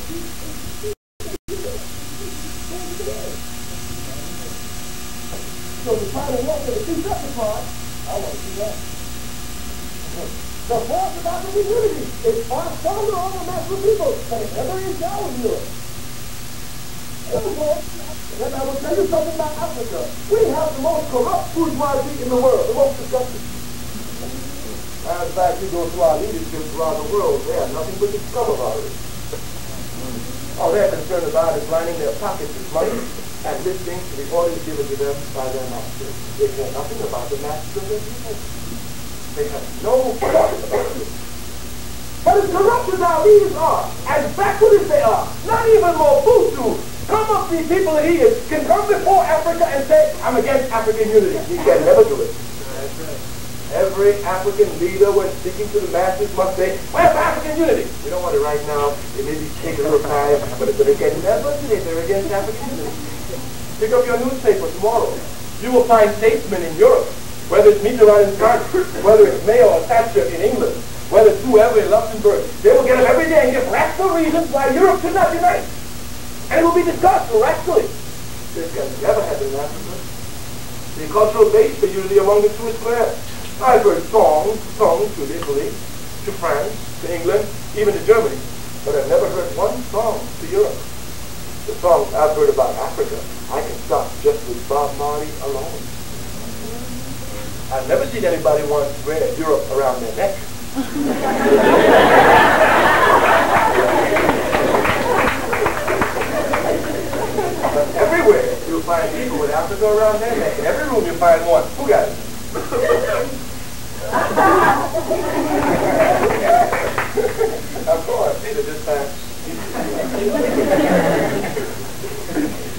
So the final one for the two separate parts, I want to see that. The force of African unity is far stronger on the national people than it ever is now in Europe. And I will tell you something about Africa. We have the most corrupt bourgeoisie in the world, the most disgusting. As a fact, you go through our leadership throughout the world, they have nothing but the scum about it. All they're concerned about is lining their pockets with money and listening to the orders given to them by their masters. They care nothing about the masters of their people. They have no thought about it. But as corrupt as our leaders are, as backward as they are, not even Mobutu, some of the people that he is, can come before Africa and say, I'm against African unity. He can never do it. Every African leader, when speaking to the masses, must say, where's African unity? We don't want it right now. It may be taken a little time, but they can never say they're against African unity. Pick up your newspaper tomorrow. You will find statesmen in Europe, whether it's Mitterrand in France, whether it's Mayo or Thatcher in England, whether it's whoever in Luxembourg. They will get up every day and give rational reasons why Europe should not unite. And it will be discussed rationally. This can never happen in Africa. The cultural base for unity among the two is clear. I've heard songs sung to Italy, to France, to England, even to Germany, but I've never heard one song to Europe. The songs I've heard about Africa, I can stop just with Bob Marley alone. I've never seen anybody want to wear Europe around their neck. But everywhere you'll find people with Africa around their neck. In every room you'll find one. Who got it? Of course, these are just facts.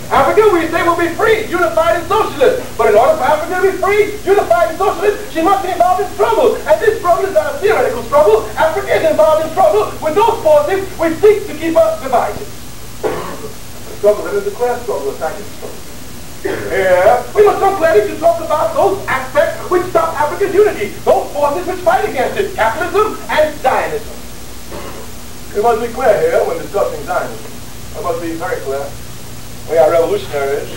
Africa, we say, will be free, unified and socialist. But in order for Africa to be free, unified and socialist, she must be involved in struggle. And this struggle is not a theoretical struggle. Africa is involved in struggle with those forces which seek to keep us divided. The struggle that is the class struggle, a fact struggle. Yeah, we must come clearly to talk about those aspects which stop Africa's unity, those forces which fight against it, capitalism and Zionism. We must be clear here when discussing Zionism. I must be very clear. We are revolutionaries,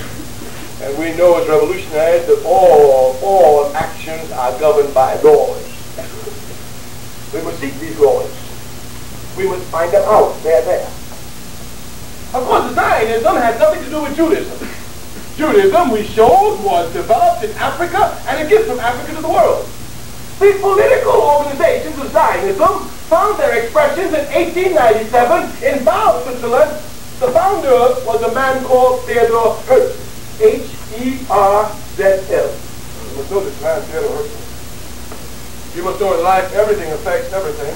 and we know as revolutionaries that all actions are governed by laws. We must seek these laws. We must find them out. They're there. Of course, Zionism has nothing to do with Judaism. Judaism, we showed, was developed in Africa and a gift from Africa to the world. The political organizations of Zionism found their expressions in 1897 in Basel, Switzerland. The founder was a man called Theodor Herzl. H-E-R-Z-L. You must know this man, Theodor Herzl. You must know in life everything affects everything.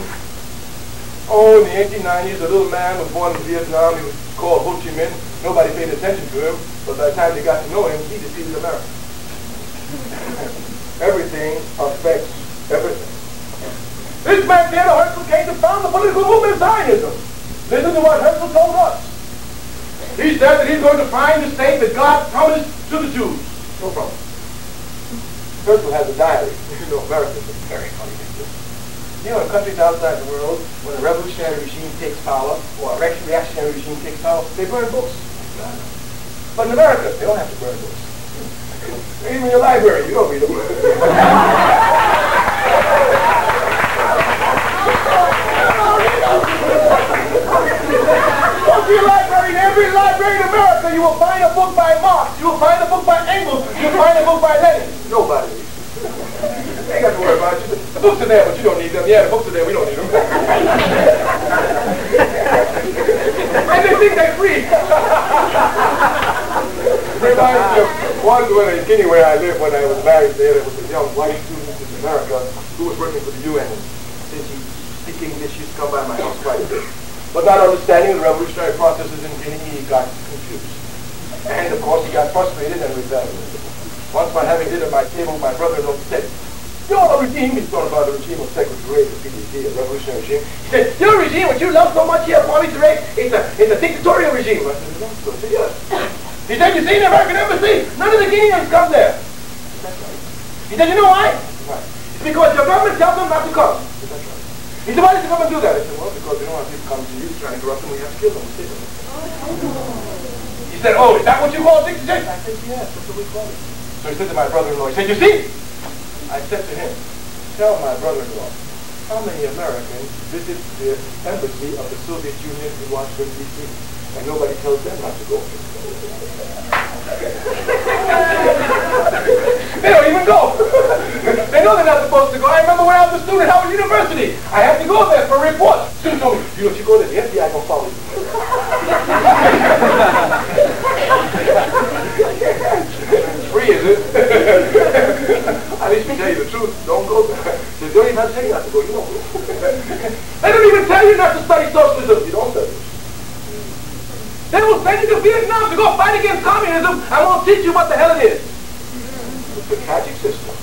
Oh, in the 1890s, a little man was born in Vietnam. He was called Ho Chi Minh. Nobody paid attention to him, but by the time they got to know him, he defeated America. Everything affects everything. This man, Theodor Herzl, came to found the political movement of Zionism. Listen to what Herzl told us. He said that he's going to find the state that God promised to the Jews. No problem. Herzl has a diary. You know, America is a very funny business. You know, in countries outside the world, when a revolutionary regime takes power, or a reactionary regime takes power, they burn books. But in America, they don't have to burn books. Even in your library, you don't read them. Don't be a library. In every library in America, you will find a book by Marx, you will find a book by Engels, you will find a book by Lenin. Nobody reads. You ain't got to worry about it. The books are there, but you don't need them. Yeah, the books are there, we don't need them. And they think they're free. Reminds me of one in Guinea where I lived when I was married there. There was a young white student in America who was working for the UN. Since he speak English, he used to come by my house quite a bit. But not understanding the revolutionary processes in Guinea, he got confused. And of course, he got frustrated and rebelled. Once while having dinner at my table, my brother-in-law said, "Your regime," he's talking about the regime of Secretary of PDC, a revolutionary regime. He said, "Your regime, which you love so much here, Kwame Ture, it's a dictatorial regime." I said, "No, sir." He said, "Yes." He said, "You see, in the American embassy, none of the Guineans come there." That's right. He said, "You know why?" Right. It's because your government tells them not to come. That's right. He said, why did you come and do that? I said, well, because they don't want people coming to you trying to corrupt them, we have to kill them. He said, oh, is that what you call dictatorship? I said, yes, that's what we call it. So he said to my brother-in-law, he said, you see? I said to him, tell my brother-in-law, how many Americans visit the embassy of the Soviet Union in Washington, D.C., and nobody tells them not to go? They don't even go. They know they're not supposed to go. I remember when I was a student at Howard University, I had to go there for a report. Student told me, you know, if you go there, the FBI gonna follow you. Free, is it? At least we tell you the truth. Don't go there. They don't even have to tell you not to go. You don't go. They don't even tell you not to study socialism. You don't study it. They will send you to Vietnam to go fight against communism and won't teach you what the hell it is. It's a tragic system.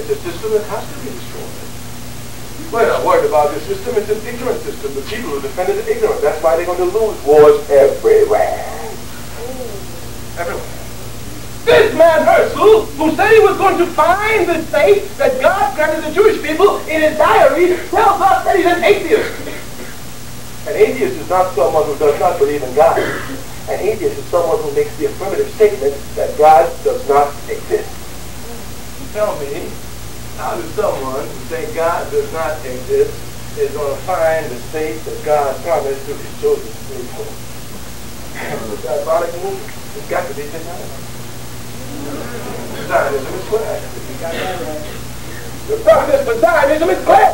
It's a system that has to be destroyed. We're not worried about this system. It's an ignorant system. The people who defend it are ignorant. That's why they're going to lose wars everywhere. Everywhere. This man Herzl, who said he was going to find the state that God granted the Jewish people in his diary, tells us that he's an atheist. An atheist is not someone who does not believe in God. An atheist is someone who makes the affirmative statement that God does not exist. Tell me, how does someone who thinks God does not exist is going to find the state that God promised to his chosen people? The diabolic movement. It's got to be denied. Zionism is clear. The process for Zionism is clear.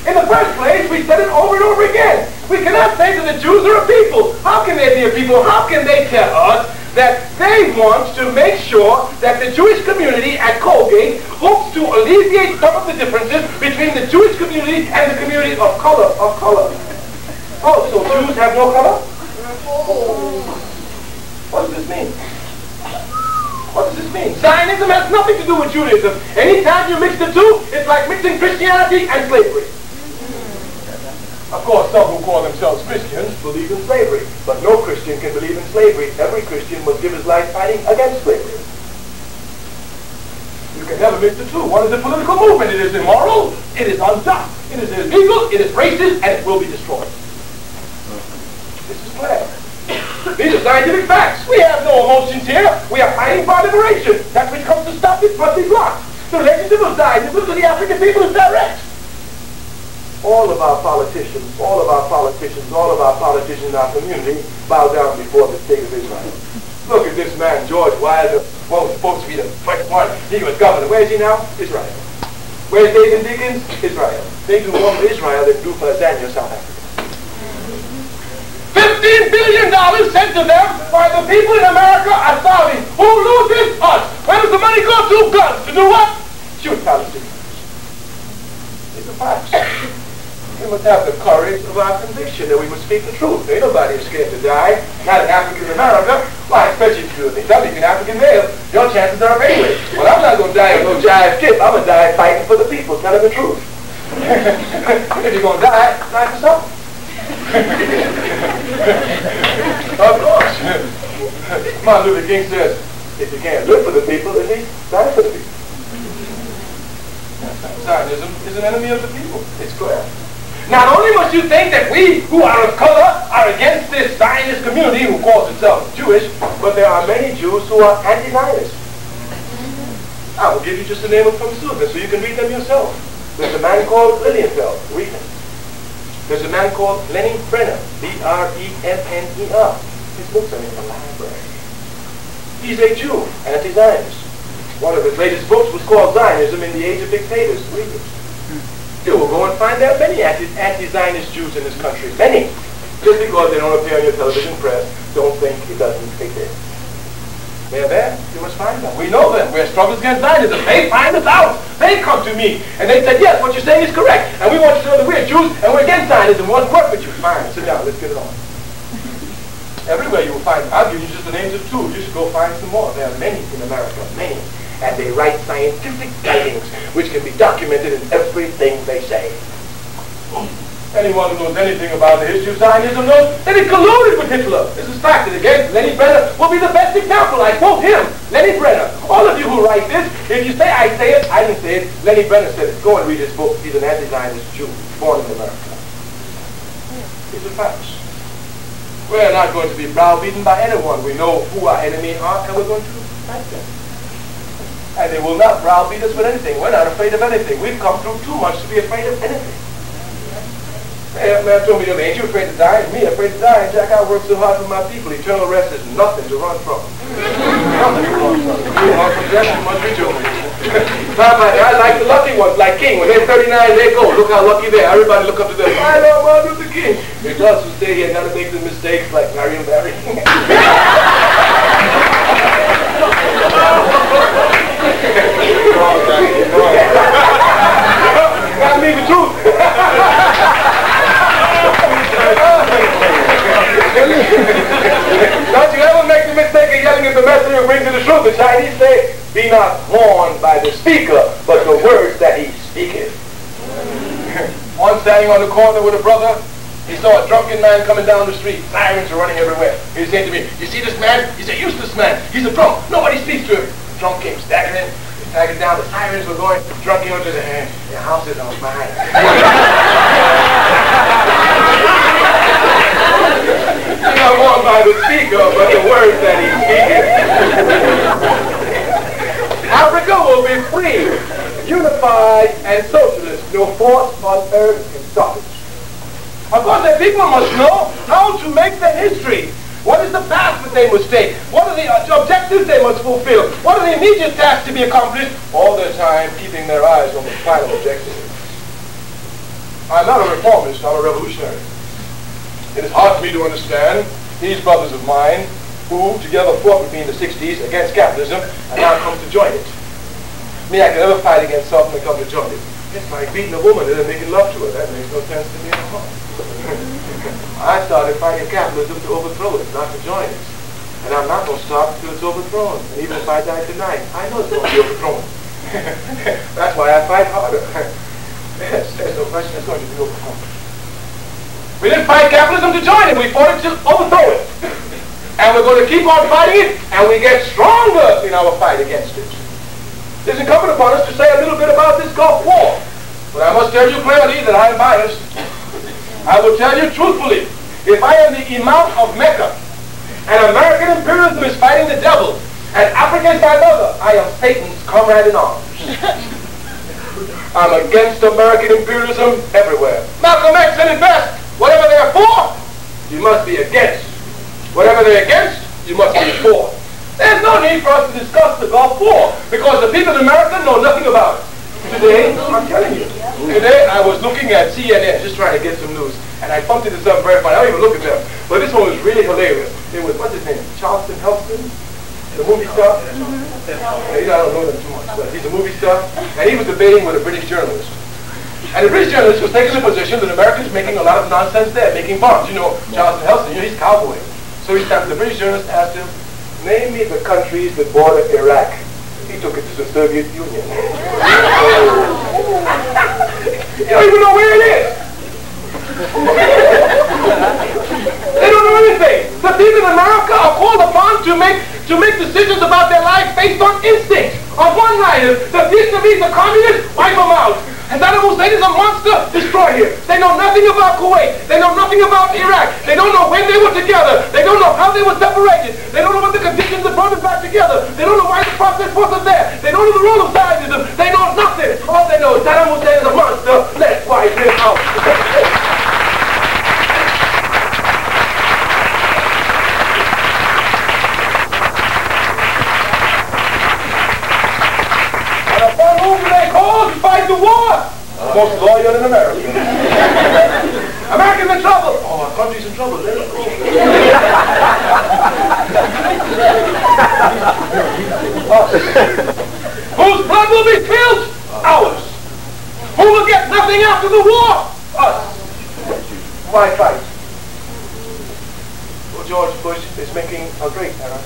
In the first place, we said it over and over again. We cannot say that the Jews are a people. How can they be a people? How can they tell us that they want to make sure that the Jewish community at Colgate hopes to alleviate some of the differences between the Jewish community and the community of color? Oh, so Jews have no color? What does this mean? What does this mean? Zionism has nothing to do with Judaism. Anytime you mix the two, it's like mixing Christianity and slavery. Of course, some who call themselves Christians believe in slavery, but no Christian can believe in slavery. Every Christian must give his life fighting against slavery. You can never mix the two. One is a political movement. It is immoral, it is unjust, it is illegal, it is racist, and it will be destroyed. This is clear. These are scientific facts. We have no emotions here. We are fighting for liberation. That which comes to stop it must be blocked. The relationship of Zionism to the African people is direct. All of our politicians in our community bow down before the state of Israel. Look at this man, George Wilder, was supposed to be the first one. He was governor. Where is he now? Israel. Where's David Dickens? Israel. They do more for Israel than do for Tanzania, South Africa. $15 billion sent to them while the people in America are starving. Who loses? Us. Where does the money go to? Guns. To do what? Shoot Palestinians. These are facts. We must have the courage of our conviction that we must speak the truth. Ain't nobody is scared to die. Not in African America. Why, especially if you're an African male, your chances are up anyway. Well, I'm not going to die of no jive skip. I'm going to die fighting for the people, telling the truth. If you're going to die for something. Of course. Martin Luther King says, if you can't live for the people, at least die for the people. Zionism is an enemy of the people. It's clear. Not only must you think that we who are of color are against this Zionist community who calls itself Jewish, but there are many Jews who are anti-Zionist. I will give you just the name of some students so you can read them yourself. There's a man called Lilienfeld. Read him. There's a man called Lenny Brenner, B-R-E-N-N-E-R. His books are in the library. He's a Jew, anti-Zionist. One of his latest books was called Zionism in the Age of Dictators. Read it. You will go and find there are many anti-Zionist Jews in this country. Many. Just because they don't appear on your television press, don't think it doesn't exist. They're there. You must find them. We know them. We're struggles against Zionism. They find us out. They come to me. And they say, yes, what you're saying is correct. And we want you to know that we're Jews and we're against Zionism. We want to work with you. Fine. Sit down. Let's get it on. Everywhere you will find them. I'll give you just the names of two. You should go find some more. There are many in America. Many. And they write scientific writings which can be documented in everything they say. Anyone who knows anything about the history of Zionism knows that it colluded with Hitler. This is fact. And again, Lenny Brenner will be the best example. I quote him. Lenny Brenner. All of you who write this, if you say I say it, I didn't say it. Lenny Brenner said it. Go and read his book. He's an anti-Zionist Jew born in America. It's a fact. We're not going to be browbeaten by anyone. We know who our enemy are, and we're going to fight them. And they will not browbeat us with anything. We're not afraid of anything. We've come through too much to be afraid of anything. Hey, man told me, ain't you afraid to die? Me afraid to die? Jack, I work so hard for my people. Eternal rest is nothing to run from. Nothing to run from. You run from death, you must rejoice. I like the lucky ones, like King. When they're 39, they go. Look how lucky they are. Everybody look up to them. I love Martin Luther King. It's us who stay here and never make the mistakes like Marion Barry. Gotta mean the truth. Don't you ever make the mistake of yelling at the messenger who brings you the truth. The Chinese say, be not warned by the speaker, but the words that he speaketh. One standing on the corner with a brother, he saw a drunken man coming down the street. Sirens are running everywhere. He was saying to me, you see this man? He's a useless man. He's a drunk. Nobody speaks to him. The drunk came staggering. He staggered down. The sirens were going. The drunk came up to the hand. Your house is on fire. You're not warned by the speaker, but the words that he speaks. Africa will be free, unified, and socialist. No force on earth can stop it. Of course, the people must know how to make the history. What is the path that they must take? What are the objectives they must fulfill? What are the immediate tasks to be accomplished? All the time keeping their eyes on the final objective. I'm not a reformist, I'm a revolutionary. It is hard for me to understand these brothers of mine who together fought with me in the 60s against capitalism and now come to join it. Me, I can never fight against something and come to join it. It's like beating a woman and then making love to her. That makes no sense to me at all. I started fighting capitalism to overthrow it, not to join it. And I'm not going to stop until it's overthrown. And even if I die tonight, I know it's going to be overthrown. That's why I fight harder. Yes, there's no question it's going to be overthrown. We didn't fight capitalism to join it. We fought it to overthrow it. And we're going to keep on fighting it, and we get stronger in our fight against it. It's incumbent upon us to say a little bit about this Gulf War. But I must tell you clearly that I am biased. I will tell you truthfully, if I am the Imam of Mecca, and American imperialism is fighting the devil, and Africa is my mother, I am Satan's comrade in arms. I'm against American imperialism everywhere. Malcolm X said it best, whatever they're for, you must be against. Whatever they're against, you must be for. There's no need for us to discuss the Gulf War, because the people in America know nothing about it. Today, I'm telling you, today I was looking at CNN, just trying to get some news, and I bumped into something very funny. I don't even look at them, but this one was really hilarious. It was, what's his name, Charleston Heston, the movie star? I don't know him too much, but he's a movie star, and he was debating with a British journalist. And the British journalist was taking the position that Americans making a lot of nonsense there, making bombs. You know, Charleston Heston, he's a cowboy. So the British journalist asked him, name me the countries that border Iraq. He took it to the Soviet Union. You don't even know where it is. They don't know anything. The people in America are called upon to make decisions about their lives based on instinct. On one-liners, the vis-a-vis the communists, wipe them out. And Saddam Hussein is a monster, destroy him. They know nothing about Kuwait. They know nothing about Iraq. They don't know when they were together. They don't know how they were separated. They don't know what the conditions that brought them back together. They don't know why the process wasn't there. They don't know the role of Zionism. They know nothing. All they know is Saddam Hussein is a monster. Let's wipe him out. Who they call to fight the war? Most loyal in America. Americans in trouble. Oh, our country's in trouble. Let us go. Whose blood will be spilled? Ours. Who will get nothing after the war? Us. Why fight? Well, George Bush is making a great error.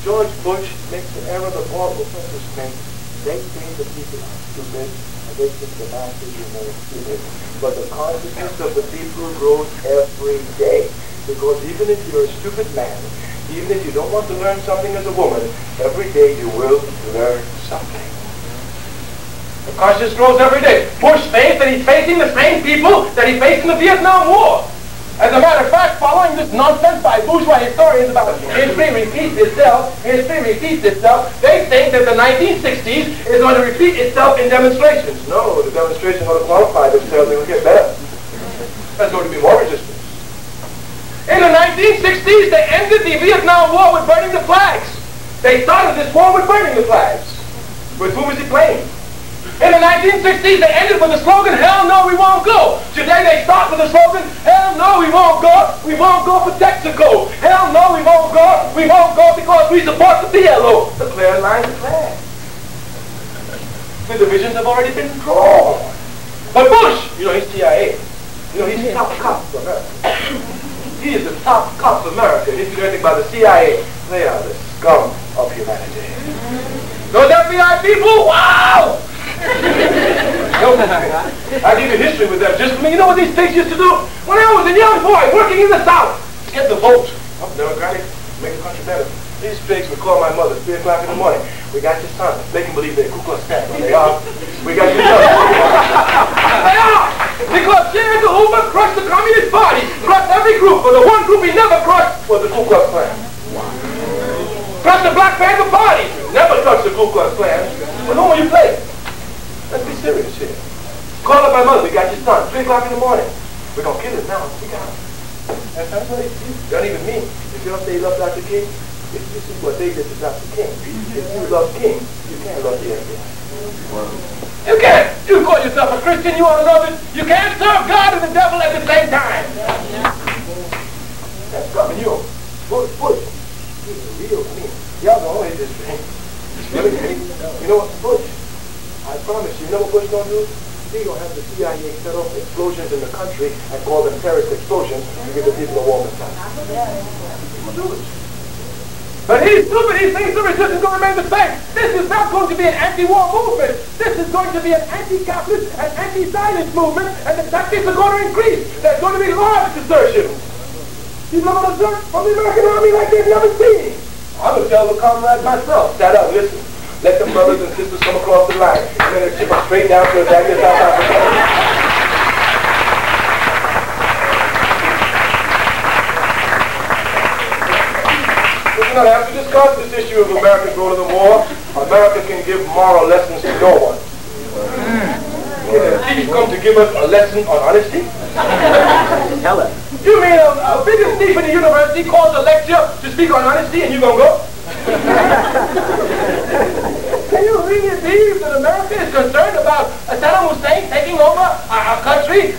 George Bush makes the error that all professors make. They say the people are stupid, and they think the masses remain stupid. But the consciousness of the people grows every day. Because even if you're a stupid man, Even if you don't want to learn something as a woman, every day you will learn something. The conscience grows every day. Bush thinks that he's facing the same people that he faced in the Vietnam War. As a matter of fact, following this nonsense by bourgeois historians about history repeats itself, they think that the 1960s is going to repeat itself in demonstrations. No, the demonstrations are going to qualify themselves, they will get better. There's going to be more resistance. In the 1960s, they ended the Vietnam War with burning the flags. They started this war with burning the flags. With whom is he playing? In the 1960s, they ended with the slogan, hell no, we won't go. Today they start with the slogan, hell no, we won't go for Texaco. Hell no, we won't go because we support the PLO. The clear lines are clear. The divisions have already been drawn. But Bush, he's CIA. He's the top cop for America. He is the top cop of America. If you know anything about the CIA, they are the scum of humanity. Those FBI people, wow! I give you history with them. Just for me, you know what these pigs used to do? When I was a young boy working in the South, to get the vote of Democratic, make the country better. These pigs would call my mother at 3 o'clock in the morning. We got your son. They can believe they're Ku Klux Klan. They are. We got your son. They are. Because J. Edgar Hoover crushed the Communist Party, crushed every group, but the one group he never crushed was the Ku Klux Klan. Crushed the Black Panther Party, never crushed the Ku Klux Klan. Well, who will you play? Let's be serious here. Call up my mother. We got your son. 3 o'clock in the morning. We're going to kill him now. We got him. That's what they do. Don't even mean. If you don't say you love Dr. King, if you see what they did to Dr. King, if you love King, you can't love the FBI. You can't. You call yourself a Christian, you ought to love it. You can't serve God and the devil at the same time. That's coming. Bush. He's a real king. Y'all know his history. You know what, Bush? I promise you know what Bush gonna do? He's gonna have the CIA set off explosions in the country and call them terrorist explosions to give the people a warm time. He'll do it. But he's stupid. He thinks the resistance is going to remain the same. This is not going to be an anti-war movement. This is going to be an anti-capitalist and anti-Zionist movement, and the tactics are going to increase. There's going to be large desertions. People are going to desert from the American Army like they've never seen. I'm going to tell the comrades myself. Stand up, listen. Let the brothers and sisters come across the line. And then they'll ship them straight down to Zambia, South Africa. Listen, after we discuss this issue of America's role in the war, America can give moral lessons to no one. Can a thief come to give us a lesson on honesty? Tell us. You mean a biggest thief in the university calls a lecture to speak on honesty and you gonna go? Can you really believe that America is concerned about Saddam Hussein taking over our country?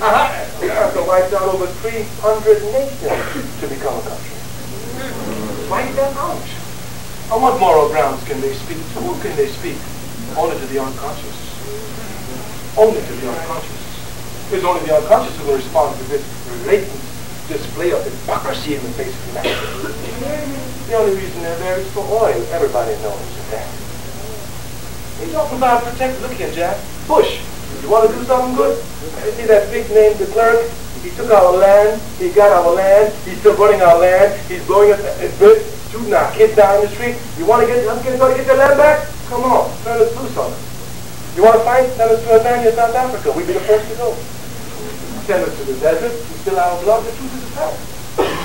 America wiped out over 300 nations to become a country. Wipe them out. On what moral grounds can they speak? To who can they speak? Only to the unconscious. Only to the unconscious. It's only the unconscious who will respond to this blatant display of hypocrisy in the face of humanity. The only reason they're there is for oil. Everybody knows that. He's talking about protect. Look here, Jack. Bush. You want to do something good? You see that big name, de Klerk? He took our land. He got our land. He's still running our land. He's blowing us shooting our kids down the street. You want to get your land back? Come on, turn us loose on us. You want to fight? Send us to Tanzania, South Africa. We'd be the first to go. Send us to the desert. We spill our blood. The truth is a fact.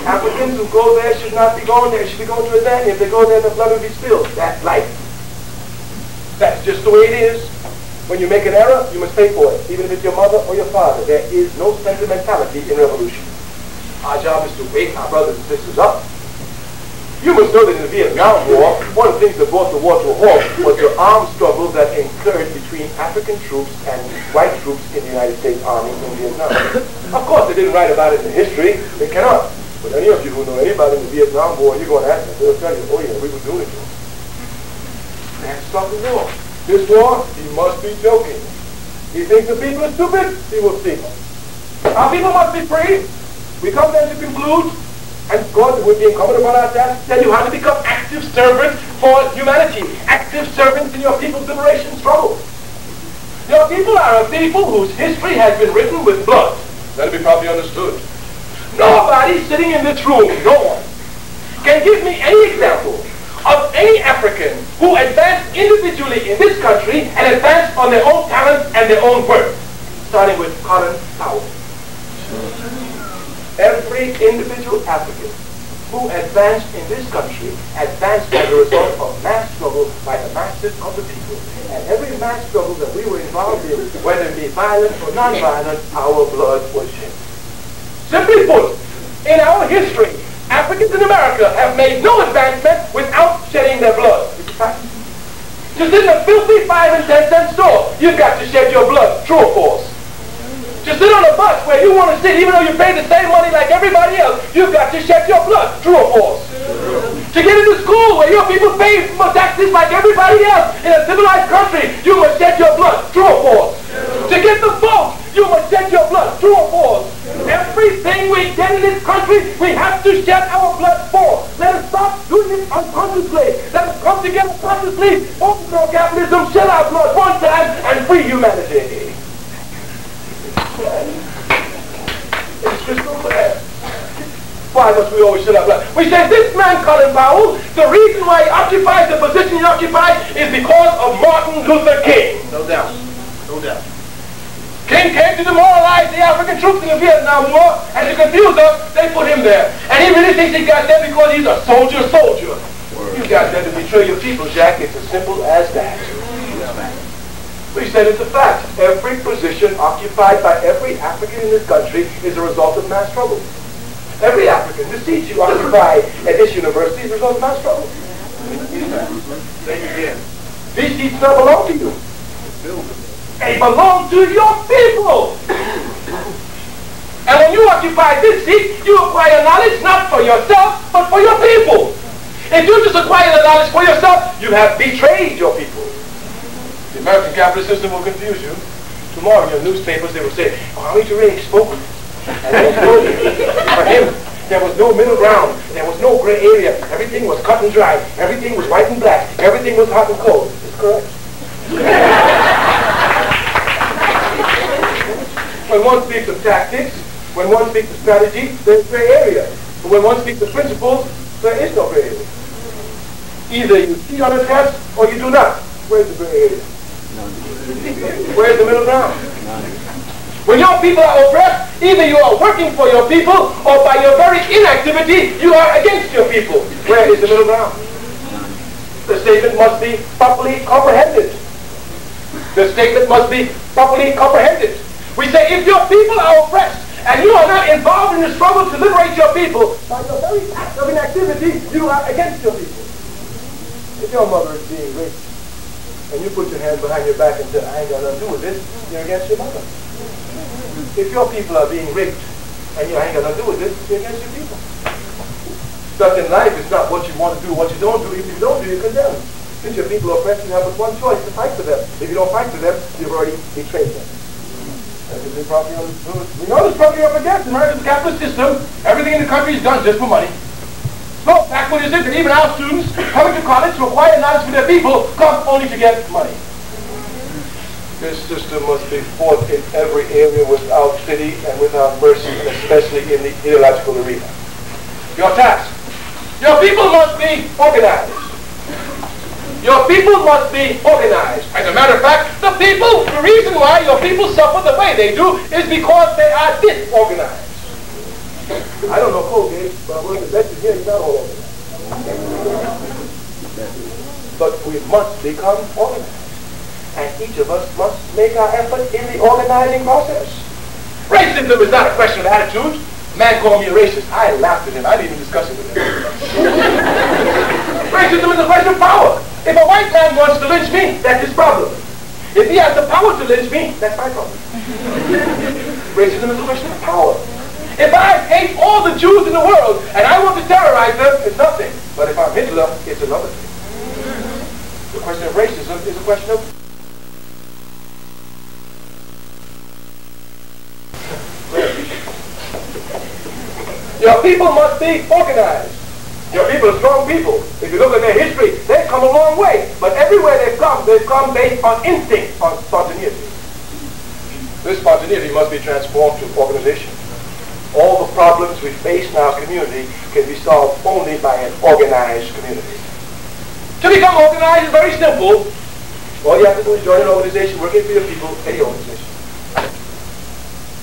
Africans who go there should not be going there. Should be going to Tanzania. If they go there, the blood will be spilled. That's life. That's just the way it is. When you make an error, you must pay for it, even if it's your mother or your father. There is no sentimentality in revolution. Our job is to wake our brothers and sisters up. You must know that in the Vietnam War, one of the things that brought the war to a halt was the armed struggle that occurred between African troops and white troops in the United States Army in Vietnam. Of course, they didn't write about it in history. They cannot. But any of you who know anybody in the Vietnam War, you're going to ask them. They'll tell you, oh yeah, we were doing it. That's stop the war. This war, he must be joking. He thinks the people are stupid, he will see. Our people must be free. We come then to conclude, and God would be incumbent upon us to tell you how to become active servants for humanity. Active servants in your people's liberation struggle. Your people are a people whose history has been written with blood. That'll be properly understood. Nobody sitting in this room, no one, can give me any example of any African who advanced individually in this country and advanced on their own talents and their own work, starting with Colin Powell. Every individual African who advanced in this country advanced as a result of mass struggle by the masses of the people. And every mass struggle that we were involved in, whether it be violent or non-violent, our blood was shed. Simply put, in our history, Africans in America have made no advancement without shedding their blood. It's a fact. Just in a filthy 5 and 10 cent store, you've got to shed your blood, true or false. To sit on a bus where you want to sit, even though you pay the same money like everybody else, you've got to shed your blood, true or false. To get into school where your people pay more taxes like everybody else in a civilized country, you must shed your blood, true or false. To get the vote, you must shed your blood, true or false. Everything we get in this country, we have to shed our blood for. Let us stop doing it unconsciously. Let us come together consciously, overthrow capitalism, shed our blood one time, and free humanity. It's crystal clear. Why must we always shed our blood? We say this man, Colin Powell, the reason why he occupies the position he occupies is because of Martin Luther King. No doubt. No doubt. King came to demoralize the African troops in the Vietnam War, and to confuse us, they put him there. And he really thinks he got there because he's a soldier. You got there to betray your people, Jack. It's as simple as that. We said it's a fact. Every position occupied by every African in this country is a result of mass struggle. Every African, the seats you occupy at this university is a result of mass struggle. These seats don't belong to you. They belong to your people. And when you occupy this seat, you acquire knowledge not for yourself, but for your people. If you just acquire the knowledge for yourself, you have betrayed your people. The American capitalist system will confuse you. Tomorrow in your newspapers they will say, Kwame Ture spoke. And they told you, for him, there was no middle ground. There was no gray area. Everything was cut and dry. Everything was white and black. Everything was hot and cold. It's correct. When one speaks of tactics, when one speaks of strategy, there's gray area. But when one speaks of principles, there is no gray area. Either you cheat on a test or you do not. Where's the gray area? Where's the middle ground? When your people are oppressed, either you are working for your people or by your very inactivity, you are against your people. Where is the middle ground? The statement must be properly comprehended. The statement must be properly comprehended. We say if your people are oppressed and you are not involved in the struggle to liberate your people, by your very act of inactivity, you are against your people. If your mother is being raped and you put your hand behind your back and say, I ain't got nothing to do with this, you're against your mother. If your people are being raped and you ain't got nothing to do with this, you're against your people. Stuff in life is not what you want to do, what you don't do. If you don't do, you're condemned. Since your people are oppressed, you have but one choice, to fight for them. If you don't fight for them, you've already betrayed them. We know this property up against America's capitalist system. Everything in the country is done just for money. So, backward is it that even our students coming to college to acquire knowledge for their people come only to get money. This system must be fought in every area without pity and without mercy, and especially in the ideological arena. Your task. Your people must be organized. Your people must be organized. As a matter of fact, the reason why your people suffer the way they do is because they are disorganized. I don't know Colgate, but I'm willing to bet you here he's not all organized. But we must become organized. And each of us must make our effort in the organizing process. Racism is not a question of attitude. A man called me a racist. I laughed at him. I didn't even discuss it with him. Racism is a question of power. If a white man wants to lynch me, that's his problem. If he has the power to lynch me, that's my problem. Racism is a question of power. If I hate all the Jews in the world and I want to terrorize them, it's nothing. But if I'm Hitler, it's another thing. The question of racism is a question of your people must be organized. Your people are strong people. If you look at their history, they've come a long way. But everywhere they've come based on instinct, on spontaneity. This spontaneity must be transformed to organization. all the problems we face in our community can be solved only by an organized community. To become organized is very simple. All you have to do is join an organization working for your people, any organization.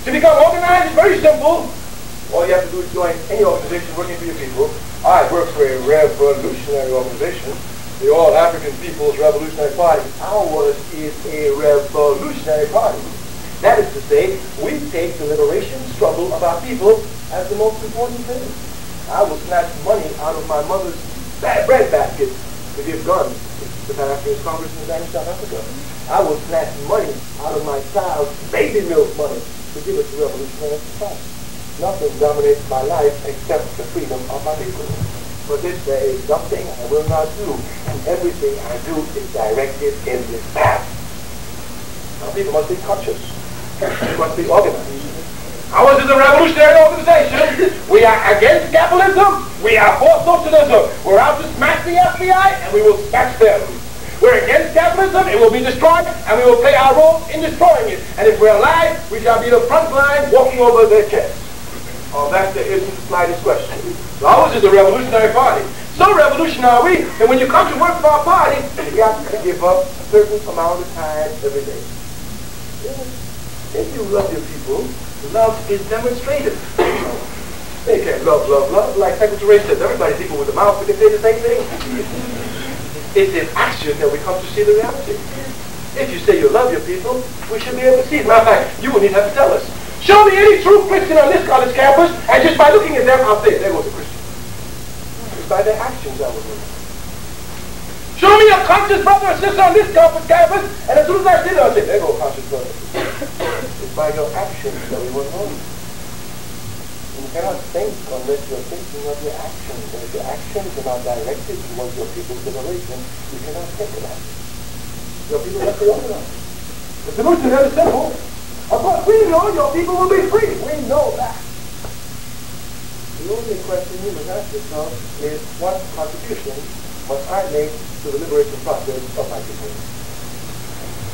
To become organized is very simple. All you have to do is join any organization working for your people. I work for a revolutionary organization, the All African People's Revolutionary Party. Ours is a revolutionary party. That is to say, we take the liberation struggle of our people as the most important thing. I will snatch money out of my mother's bread basket to give guns to the Pan-Africanist Congress in South Africa. I will snatch money out of my child's baby milk money to give it to revolutionary society. Nothing dominates my life except the freedom of my people. For this there is something I will not do, and everything I do is directed in this path. Now people must be conscious. They must be organized. Ours is a revolutionary organization. We are against capitalism. We are for socialism. We're out to smash the FBI, and we will smash them. We're against capitalism. It will be destroyed, and we will play our role in destroying it. And if we're alive, we shall be the front line walking over their chests. On that, there isn't the slightest question. So ours is a revolutionary party. So revolutionary are we that when you come to work for our party, you have to give up a certain amount of time every day. If you love your people, love is demonstrated. They can't love. Like Secretary said, everybody's equal with the mouth, but they say the same thing. It's in action that we come to see the reality. If you say you love your people, we should be able to see it. Matter of fact, you wouldn't even have to tell us. Show me any true Christian on this college campus, and just by looking at them, I'll say, there goes a Christian. Just by their actions, I will know. Show me a conscious brother or sister on this campus, and as soon as I see them, I'll say, there goes a conscious brother. It's by your actions that we will know. You cannot think unless you're thinking of your actions. And if your actions are not directed towards your people's liberation, you cannot think about it. Your people must be organized. The solution here is simple. Of course, we know your people will be free. We know that. The only question you must ask yourself is, what contribution must I make to the liberation process of my people?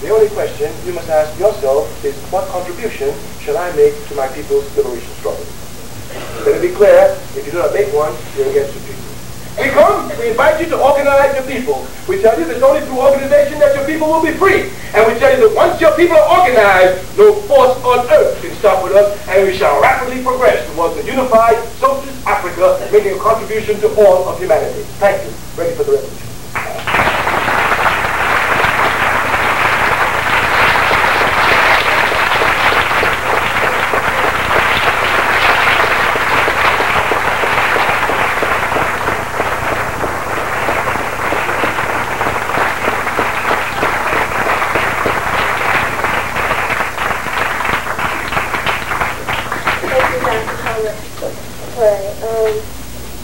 The only question you must ask yourself is, what contribution shall I make to my people's liberation struggle? Let it be clear, if you do not make one, you're against your people. We invite you to organize your people. We tell you that it's only through organization that your people will be free. And we tell you that once your people are organized, no force on earth can stop with us, and we shall rapidly progress towards a unified socialist Africa, making a contribution to all of humanity. Thank you. Ready for the revolution.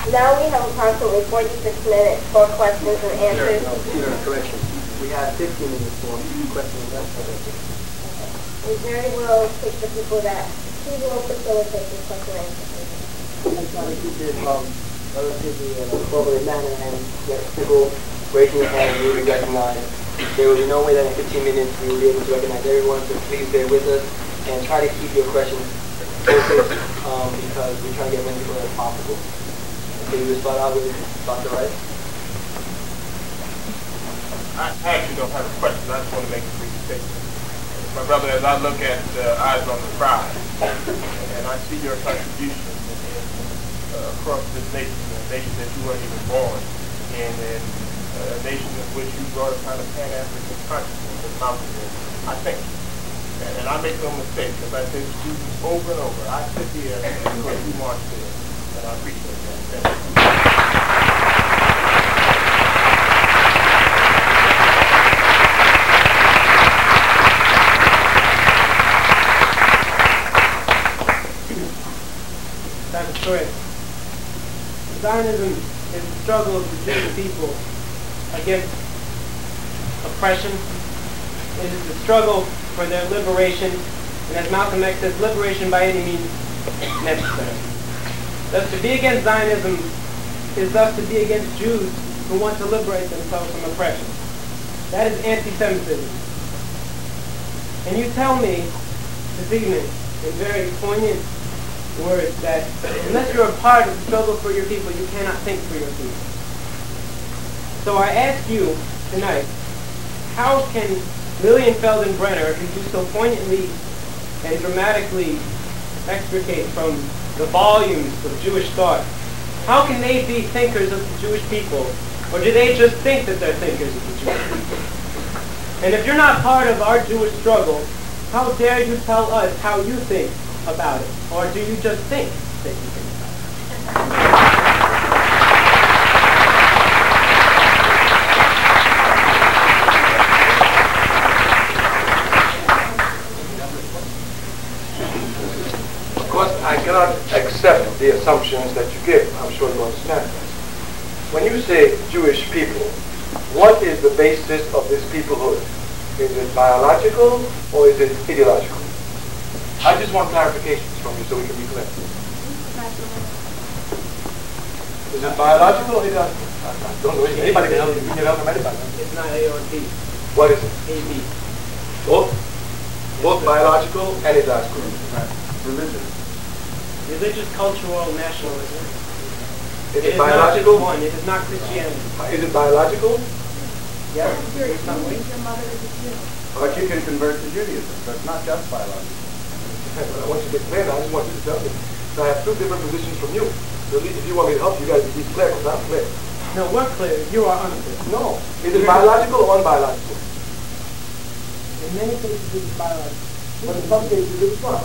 Now we have approximately 46 minutes for questions and answers. Correction. We have 15 minutes for questions and answers. We very well pick the people that will facilitate this question and answer. I'm trying to keep this relatively appropriate manner and get people raising your hand and you'll be recognized. There will be no way that in 15 minutes we will be able to recognize everyone, so please bear with us and try to keep your questions focused because we're trying to get as many people as possible. So you will start out with Dr. Rice. I actually don't have a question. I just want to make a brief statement. My brother, as I look at Eyes on the Prize, and I see your contribution across this nation, a nation that you weren't even born in, and a nation in which you brought a kind of Pan-African consciousness and mountain in, I thank you. And I make no mistake, because I say to students over and over, I sit here because you march there, and I appreciate that. Thank you. Dr. Troy, Zionism is the struggle of the Jewish people against oppression. It is the struggle for their liberation, and as Malcolm X says, liberation by any means necessary. Thus, to be against Zionism is thus to be against Jews who want to liberate themselves from oppression. That is anti-Semitism. And you tell me this evening, in very poignant words that unless you're a part of the struggle for your people, you cannot think for your people. So I ask you tonight, how can Lilienfeld and Brenner, who do so poignantly and dramatically extricate from the volumes of Jewish thought, how can they be thinkers of the Jewish people? Or do they just think that they're thinkers of the Jewish people? And if you're not part of our Jewish struggle, how dare you tell us how you think about it? Or do you just think that you think about it? Of course, I cannot accept the assumptions that you give. I'm sure you understand that. When you say Jewish people, what is the basis of this peoplehood? Is it biological or is it ideological? I just want clarifications from you so we can be clear. Is it biological or ideological? I don't know. Anybody can help you. You can help them, anybody. It's not A or B. What is it? A-B. Both? Both biological and ideological. Religion. Religious, cultural, nationalism. Is It it is not just biological? one. It is not Christianity. Is it biological? Yes, in some ways. But you can convert to Judaism, so it's not just biological. I want you to get clear. I just want you to tell me. So I have two different positions from you. So if you want me to help you guys be clear, because I'm clear. No, we're clear. You are unclear. No. Is it biological or unbiological? In many cases, it is biological. But in some cases, it's not.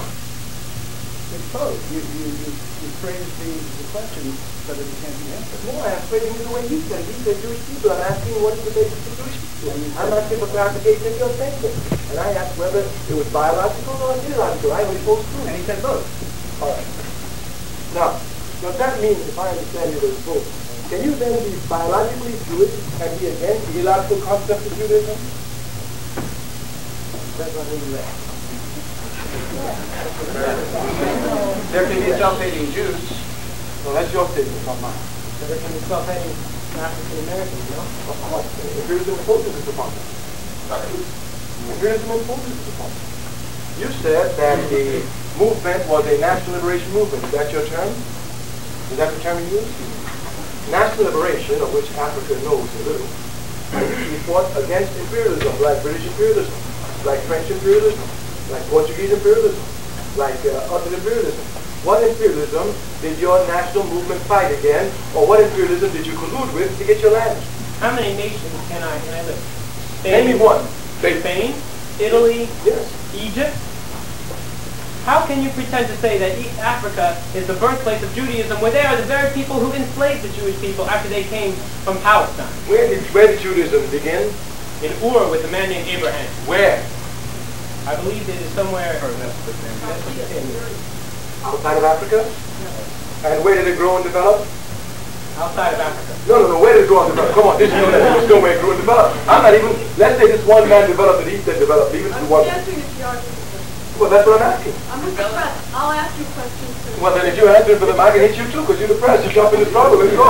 It's both. You phrase the question so that it can't be answered. No, I'm phrasing it the way you said. You said Jewish people. I'm asking what is the basis of Jewish people. I'm asking for clarification of your statement. And I asked whether it was biological or ideological. I only supposed to. And he said both. All right. Now, does that mean, if I understand you, there's both? Can you then be biologically Jewish and be against the ideological concept of Judaism? That's not really right. There can be self-hating Jews. No, that's your statement, not mine. So there can be self-hating African Americans, no? Of course. Imperialism imposes this upon them. Imperialism imposes this upon them. You said that the movement was a national liberation movement. Is that your term? Is that the term you use? National liberation, of which Africa knows a little, we fought against imperialism, like British imperialism, like French imperialism, like Portuguese imperialism, like other imperialism. What imperialism did your national movement fight against, or what imperialism did you collude with to get your land? How many nations can I list? Name me one. Spain, Italy, Yes. Egypt. How can you pretend to say that East Africa is the birthplace of Judaism when they are the very people who enslaved the Jewish people after they came from Palestine? Where did Judaism begin? In Ur with a man named Abraham. Where? I believe it is somewhere Outside of Africa? And where did it grow and develop? outside of Africa. No. Where did it grow and develop? Come on, this is nowhere it grew and developed. I'm not even, let's say this one man developed it, he said developed, leave it to one. Well, that's what I'm asking. I'll ask you questions. Well, then if you're answering for them, I can hit you too, because you're the press. You jump in the struggle. Let's go.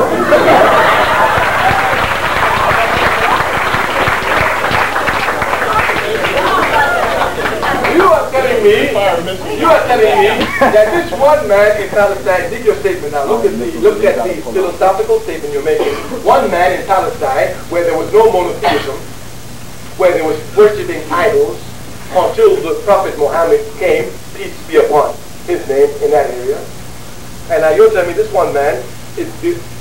You are telling me that this one man in Palestine, dig your statement now, look at the philosophical statement you're making. One man in Palestine where there was no monotheism, where there was worshipping idols, until the Prophet Muhammad came, peace be upon his name, in that area. And now you're telling me this one man is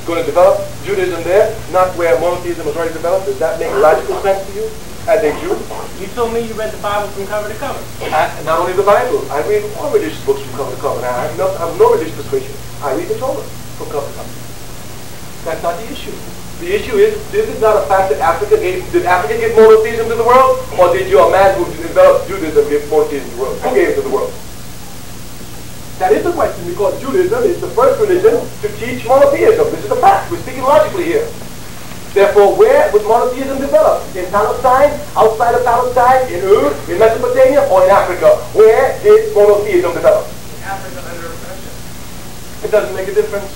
going to develop Judaism there, not where monotheism was already developed. Does that make logical sense to you as a Jew? You told me you read the Bible from cover to cover. Not only the Bible. I read all religious books from cover to cover. Now, I have no religious persuasion. I read the Torah from cover to cover. That's not the issue. The issue is, this is not a fact that did Africa give monotheism to the world, or did your man who developed Judaism give monotheism to the world? Who gave it to the world? That is the question, because Judaism is the first religion to teach monotheism. This is a fact. We're speaking logically here. Therefore, where was monotheism developed? In Palestine, outside of Palestine, in Ur, in Mesopotamia, or in Africa? Where did monotheism develop? In Africa under oppression. It doesn't make a difference.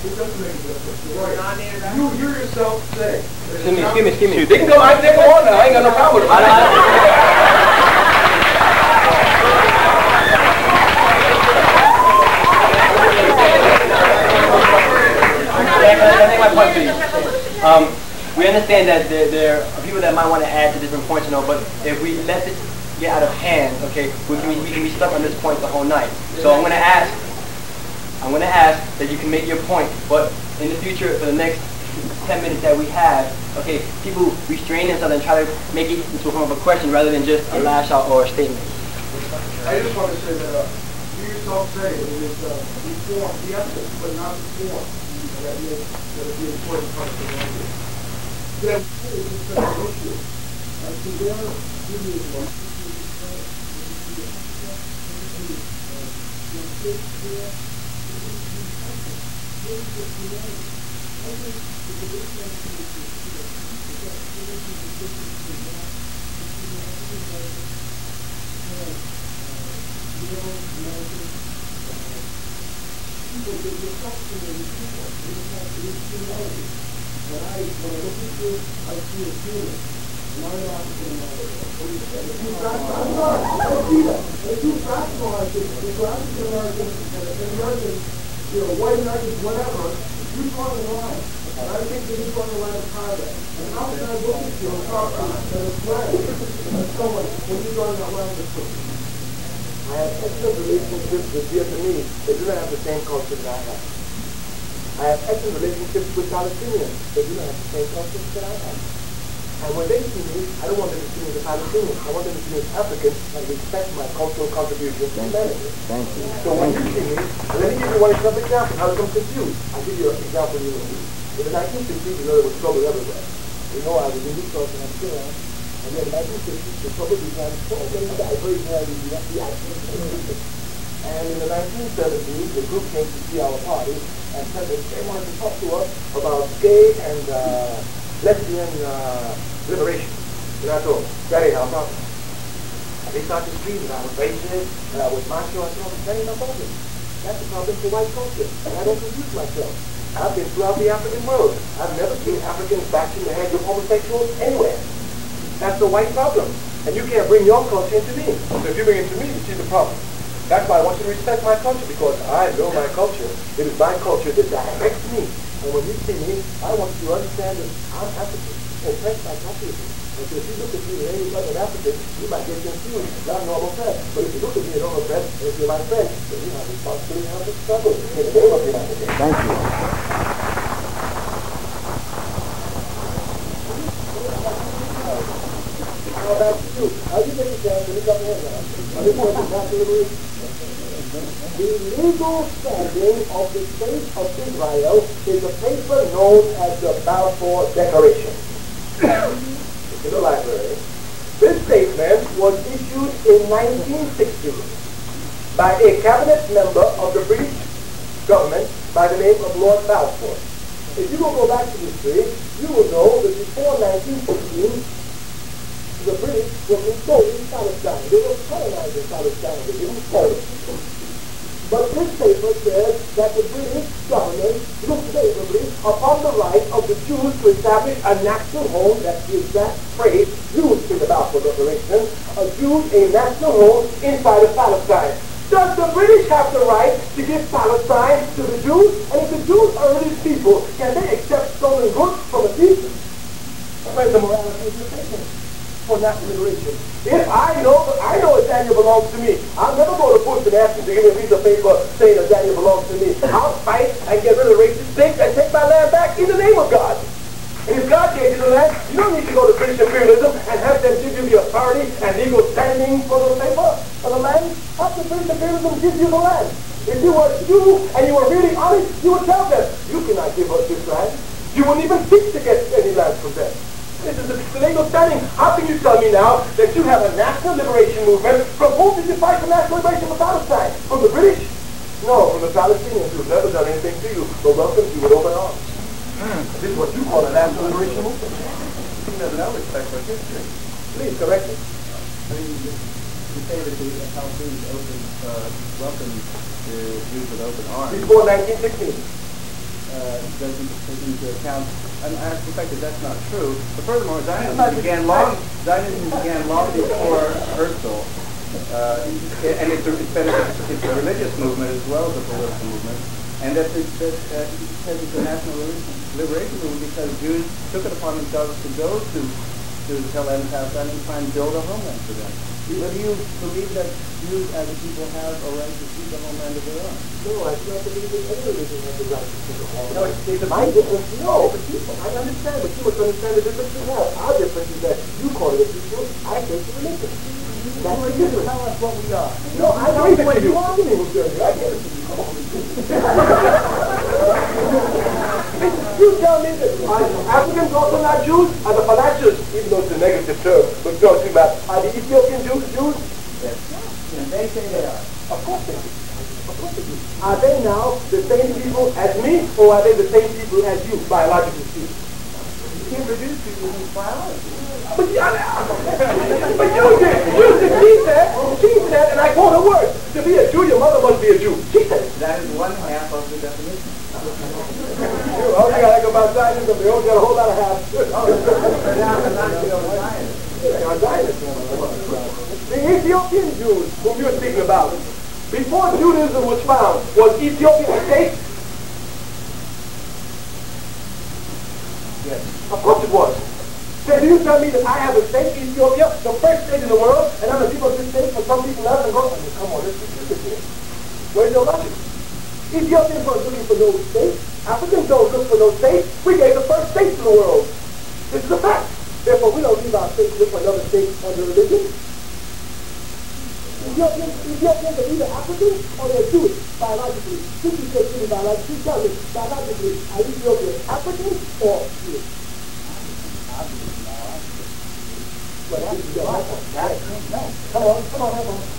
It doesn't make a difference. You yourself say. Excuse me. They can go, I can go on now. I ain't got no problem with it. I think my point, please. We understand that there are people that might want to add to different points, but if we let this get out of hand, okay, we can be stuck on this point the whole night. So I'm going to ask that you can make your point, but in the future, for the next 10 minutes that we have, okay, people restrain themselves and try to make it into a form of a question rather than just a lash out or a statement. I just want to say that you yourself say it is reform, the ethics, but not the form. That is the important part of the language. That is an issue. As to where Judaism white Americans, whatever, you draw the line. And I think that you draw the line of Thailand. And how can I look at you and talk to you and explain to someone when you draw that line of truth? I have excellent relationships with Vietnamese. They do not have the same culture that I have. I have excellent relationships with Palestinians. They do not have the same culture that I have. And when they see me, I don't want them to see me as a Palestinian. I want them to see me as African and respect my cultural contributions to humanity. Thank you. So when you see me, let me give you one example how to become confused. I'll give you an example you will. In the 1960s, there was trouble everywhere. I was in New York and I'm still on. And then in the 1960s, the trouble began so many diversionary reactions. And in the 1970s, the group came to see our party and said that they wanted to talk to us about gay and lesbian liberation. And I told them, that ain't our problem. And they started screaming that I was racist, that I was macho. I told them, that ain't our problem. That's the problem for white culture. And I don't confuse myself. I've been throughout the African world. I've never seen Africans bashing the heads of homosexuals anywhere. That's the white problem. And you can't bring your culture into me. So if you bring it to me, you see the problem. That's why I want you to respect my culture, because I know my culture. It is my culture that directs me. And when you see me, I want you to understand that I'm African, oppressed by capitalism. And so if you look at me as any other African, you might get confused. Not normal friend. But if you look at me as normal friend, and if you're my friend, then you have responsibility to have this struggle in the name of the United States. Thank you. Now back to you. How do you make it down? Let me come here now. This was exactly the reason. The legal standing of the State of Israel is a paper known as the Balfour Declaration. It's in the library. This statement was issued in 1960 by a cabinet member of the British government by the name of Lord Balfour. If you will go back to history, you will know that before 1916, the British were controlling Palestine. They were colonizing Palestine. They didn't control it. But this paper says that the British government looked favorably upon the right of the Jews to establish a national home. That's the exact phrase used in the Balfour Declaration. A national home inside of Palestine. Does the British have the right to give Palestine to the Jews? And if the Jews are religious people, can they accept stolen goods from a thief? Where's the morality of the statement for national liberation? If I know that Daniel belongs to me, I'll never go to Bush and ask him to give me a piece of paper saying that Daniel belongs to me. I'll fight and get rid of the racist things and take my land back in the name of God. And if God gave you the land, you don't need to go to British imperialism and have them give you the authority and legal standing for the paper, for the land. How can British imperialism give you the land? If you were a Jew and you were really honest, you would tell them, you cannot give us this land. You wouldn't even seek to get any land from them. This is the legal standing. How can you tell me now that you have a national liberation movement? From whom did you fight for national liberation for Palestine? From the British? No, from the Palestinians who've never done anything to you, but welcomed you with open arms. This is what you call a national liberation movement. You have no respect for history. Please correct me. I mean, you say that the Palestinians welcomed the Jews with open arms. Before 1916. Doesn't take into account, and I suspect that that's not true. But furthermore, Zionism began long before Herzl And it's a religious movement as well as a political movement. And that he says it's a national liberation movement because Jews took it upon themselves to go to Tel Aviv and Palestine and try and build a homeland for them. But do you believe that Jews as a people have a right to seek a homeland of their own? No, I do not believe that any religion has the right to seek a homeland. No, it's my difference. No, but people, I understand, but you must understand the difference we have. Our difference is that you call it a people, I say it's a religion. That's the difference. Tell us what we are. No, I know what you are. I get it to you. Come on. You tell me that Africans also not Jews? Are the Falashas, even though it's a negative term, but don't see about, are the Ethiopian Jews Jews? Yes. And they say they are. Of course they do. Of course they do. Are they now the same people as me, or are they the same people as you, biologically speaking? You can't reduce people in biology. But you did. She said, and I quote her words, to be a Jew, your mother must be a Jew. She said it. That is one half of the definition. Oh, you gotta go about Zionism. They all got a whole lot of halves. The Ethiopian Jews, whom you're speaking about, before Judaism was found, was Ethiopia a state? Yes. Of course it was. So do you tell me that I have a state, Ethiopia, the first state in the world, and other people of this state, for some people else, and go, come on, let's do this. Where's your logic? Ethiopians weren't looking for no state. Africans don't look for no state. We gave the first state to the world. This is a fact. Therefore, we don't leave our state to look for another state under religion. Ethiopians are either African or they're Jewish, biologically. Since you say Jewish biologically, tell me, biologically, are Ethiopians African or Jewish? Well, that's no. Come on.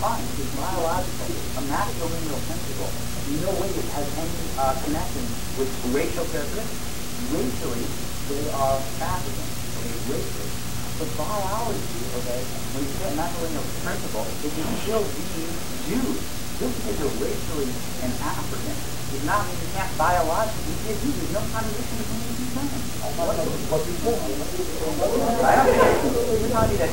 Fine, it's biological, a matrilineal principle. No way it has any connection with racial characteristics. Racially, they are African. Okay, racially. But biology, okay, when you say a matrilineal principle, it can still be Jews. Just because you're racially an African does not mean you can't biologically be a Jew. There's no contradiction between these two things. What you say? I don't think you're telling me that a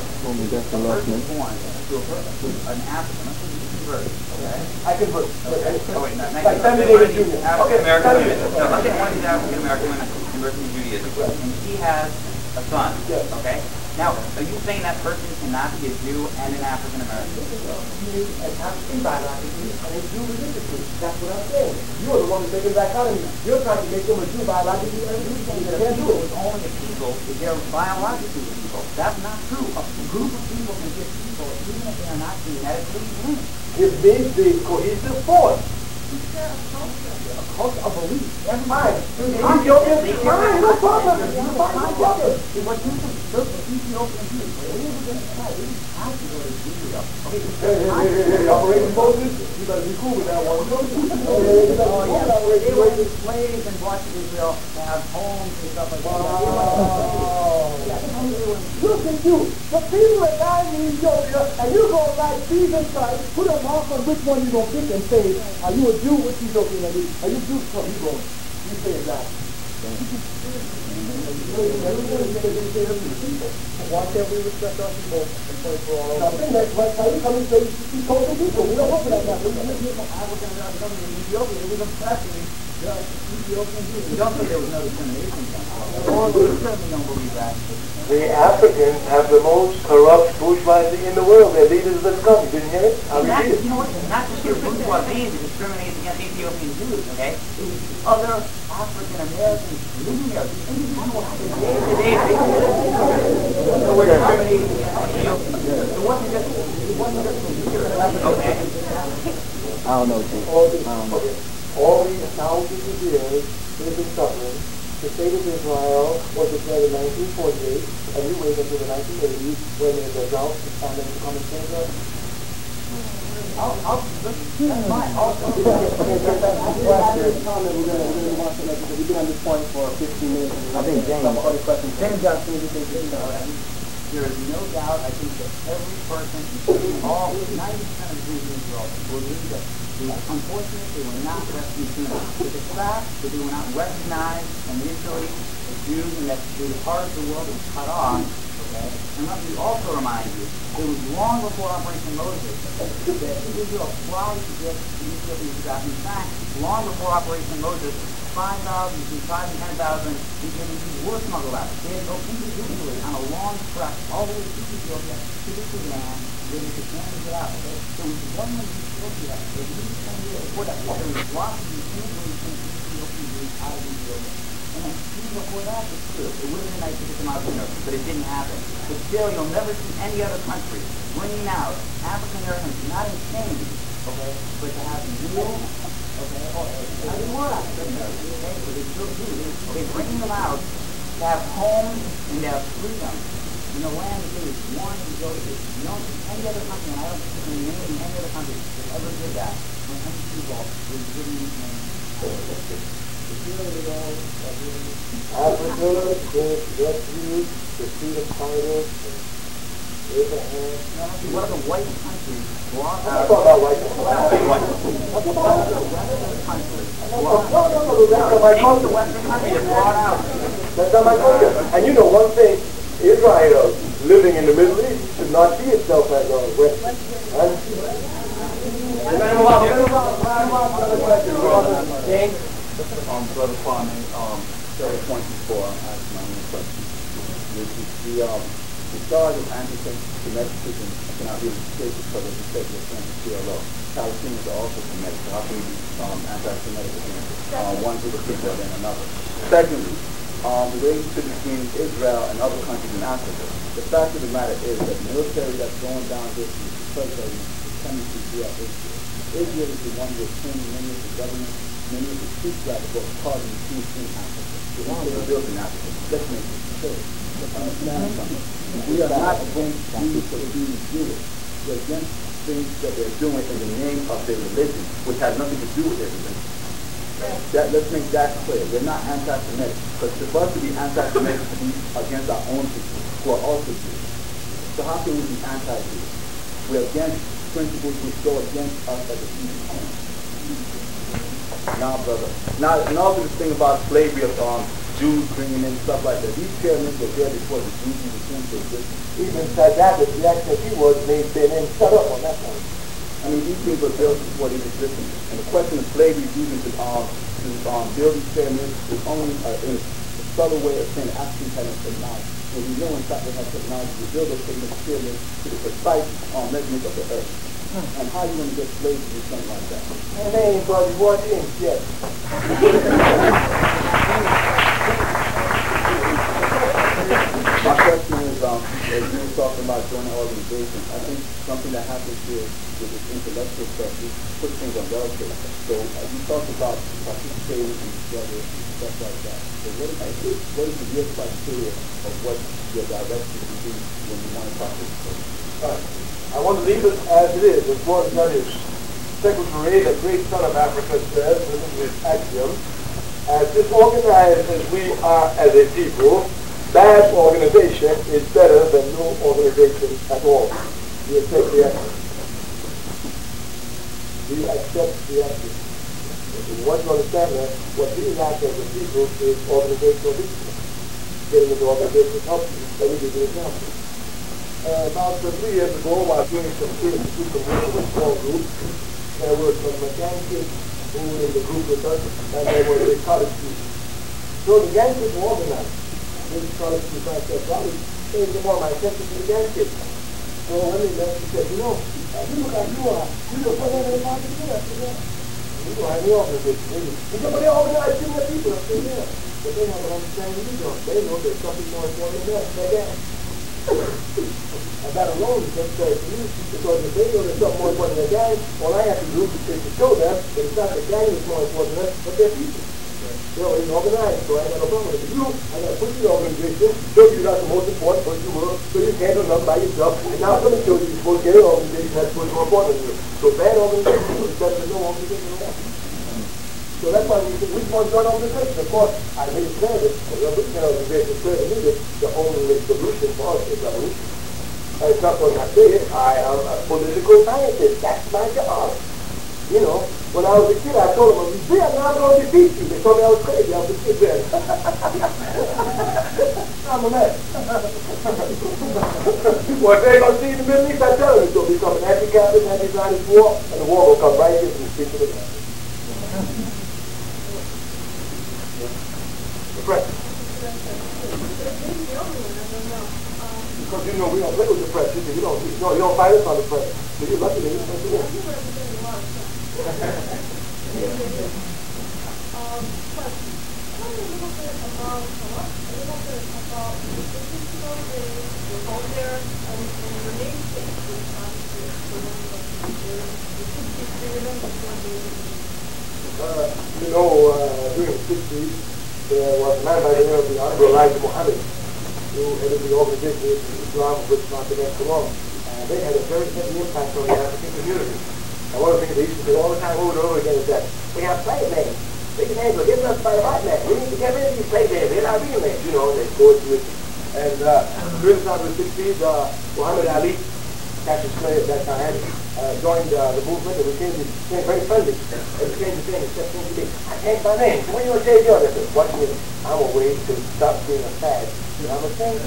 person born to an African, let's say you convert, okay? I convert. Oh wait, not Like Sammy Davis Jr. African American women. No, let's say one of these African American women converts to Judaism, and she has a son. Yes. Okay. Now, are you saying that person cannot be a Jew and an African American? An African biologically and a Jew religiously. That's what I'm saying. You're the one who's making that dichotomy. You're trying to make them a Jew biologically and a Jew. The people is only a people if they're biologically a people. That's not true. A group of people can be people even if they are not genetically linked. It means the cohesive force. A culture of belief. That's fine. Ethiopians, fine, no problem. No problem. What you think, those Ethiopian Jews, they were going to try, they have to go to Israel. Hey, Operation Moses, you better be cool with that one. They were slaves and brought to Israel to have homes and stuff like that. Look at you. The people that died in Ethiopia, and you go like Jesus Christ, put a mark on which one you going to pick and say, are you a Jew? Which Ethiopian are you? Are you Jew? Come, you go. You say it that. Why can't we respect our people and pray for all of them? Nothing. That's why you come and say you told the people. We don't look for that now. African American in Ethiopia, it was oppressing the Ethiopian Jews. We don't think there was no discrimination. We certainly don't believe that. The Africans have the most corrupt bourgeoisie in the world. Their leaders of this country. Didn't you hear it? You know what? Not just your bourgeoisie that discriminates against Ethiopian Jews, okay? It was other African Americans living there. These individuals had a day-to-day basis. So we're discriminating against Ethiopians. It wasn't just the leaders. Okay. I don't know, Chief. All these thousands of years they've been suffering. The state of Israel was declared in 1948, and we waited until the 1980s when the results and then to come and change us. That's fine. We've been on this point for 15 minutes. I think James got to There is no doubt, I think, that every person, including all 90% of the Jews in Israel, believe that unfortunately they were not rescued soon enough. But the fact that they were not recognized initially as Jews and that the part of the world was cut off, okay? And let me also remind you, it was long before Operation Moses that Israel tried to get the Ethiopians back. In fact, long before Operation Moses, 5,000 to 5,000 and 10,000 Ethiopians were smuggled out. They had to go individually on a long trek all the way to Ethiopia, to the Sudan, where they could manage it out. Okay? So it was one of Ethiopia, at least 10 years before that, there was blocking the immigration of Ethiopians out of Ethiopia. And then even before that, it's true. It would have been nice to get them out sooner, but it didn't happen. But still, you'll never see any other country bringing out African Americans, not in chains, okay, but to have real, okay, I mean, we're African Americans, okay, but they still do. Okay, bringing them out to have homes and to have freedom in a land that they was wanting to go to. You don't see any other country, and I don't think you can name any other country that ever did that when any people were given these names. Africa, the refuge, the freedom fighters, Abraham. What are the white countries brought I'm out? not talking about white people. What are the Western countries? That's not my Name the culture. Western country that brought out. That's not my culture. And you know one thing, Israel living in the Middle East should not see itself as a Western. Brother Kwame, several points before I ask my own question. The charge of anti-Semitism cannot be escaped because of the state of the PLO. Palestinians are also Semitic, so how can we be anti-Semitic against one group of people than another? Secondly, the relationship between Israel and other countries in Africa. The fact of the matter is that military that's going down this is circulating the tendency throughout Israel. Israel is the one who is training many of the governments, many of the troops that are causing the peace in Africa. The ones that are built in Africa. Let's make it clear. Let's understand something. We are not against Jews for being Jewish. We're against things that they're doing in the name of their religion, which has nothing to do with their religion. Let's make that clear. We're not anti-Semitic. Because for us to be anti-Semitic to be against our own people, who are also Jews. So how can we be anti-Jews? We're against principles which go against us as a people. Now, brother. Now, and also this thing about slavery of Jews bringing in stuff like that. These pyramids were there before the Jews even came to existence. Even Sadat, the reaction he was, made Ben shut up on that one. I mean, these things were built before these existed. And the question of slavery using to build these pyramids is only in a subtle way of saying Africans had technology. When we know in fact they have technology to build those pyramids to the precise measurement of the earth. And how are you going to get slaves to do something like that? And they ain't brought what in yet. My question is, as you were talking about joining organizations, I think something that happens here with this intellectual stuff, we put things on relative. So you talked about participating in together and stuff like that. So what is the real criteria of what your direction would be when you want to participate? I want to leave it as it is, as broad as that is. Secretary, the great son of Africa, says, listen to his axiom, as disorganized as we are as a people, bad organization is better than no organization at all. We accept the action. We accept the action. If you want to understand that, what we lack as a people is organizational discipline. Getting into organizational help you. Let me give you an example. About 3 years ago, while doing some student work with a small group, there were some gang kids who were in the group with us, and they were the college students. So the gang kids were organized. These college students, I said, probably changed more my attention to the gang kids. So when they left, he said, you look like you are. You look like you're part of the I said, yeah. You know, I'm the organization. He said, but they organize senior people. I said, yeah. But they have an understanding you don't. They know there's something more important than that. They get and that alone is necessary for you, because if they know there's something more important than the gang, all I have to do is to show them that it's not the gang that's more important than us, but their people. You know, it's organized, so I ain't got no problem with it. You, I got to put you in the organization, show you that's the most important person in the world, so you can't do nothing by yourself, and now I'm going to show you you're supposed to get an organization that's supposed to be more important than you. So bad organization is better than no organization at all. So that's why we want to join organization. Of course, I made it clear that the revolutionary organization is clear to me that the only solution for us is revolution. And it's not what I say it. I am a political scientist. That's my job. You know, when I was a kid, I told them, I'm not going to defeat you. They told me I was crazy. I was a kid then. I'm a man. Well, if they don't see the Middle East, I tell them it's going to become an anti-capitalist, anti-Zionist war, and the war will come right here from the streets of the land. The press. Because you know we don't play with the press. You don't fight us on the press. So you're lucky that you're supposed to win. During the 60s, there was a man by the name of the Honorable Elijah Muhammad, who headed the organization of Islam, which Dr. Escalon. They had a very heavy impact on the African community. And one of the things they used to say all the time over and over again is that we have slave names. These names were given us by the white man. We need to get rid of these slave names. They're not real names, they go into it. And during the time of the 60s, Muhammad Ali, Cassius Clay at that time, joined the movement and became very friendly. And became the thing, except to me, I changed my name. So when you want to change yours? I said, watch me. I'm a way to stop being a fad. I'm a change.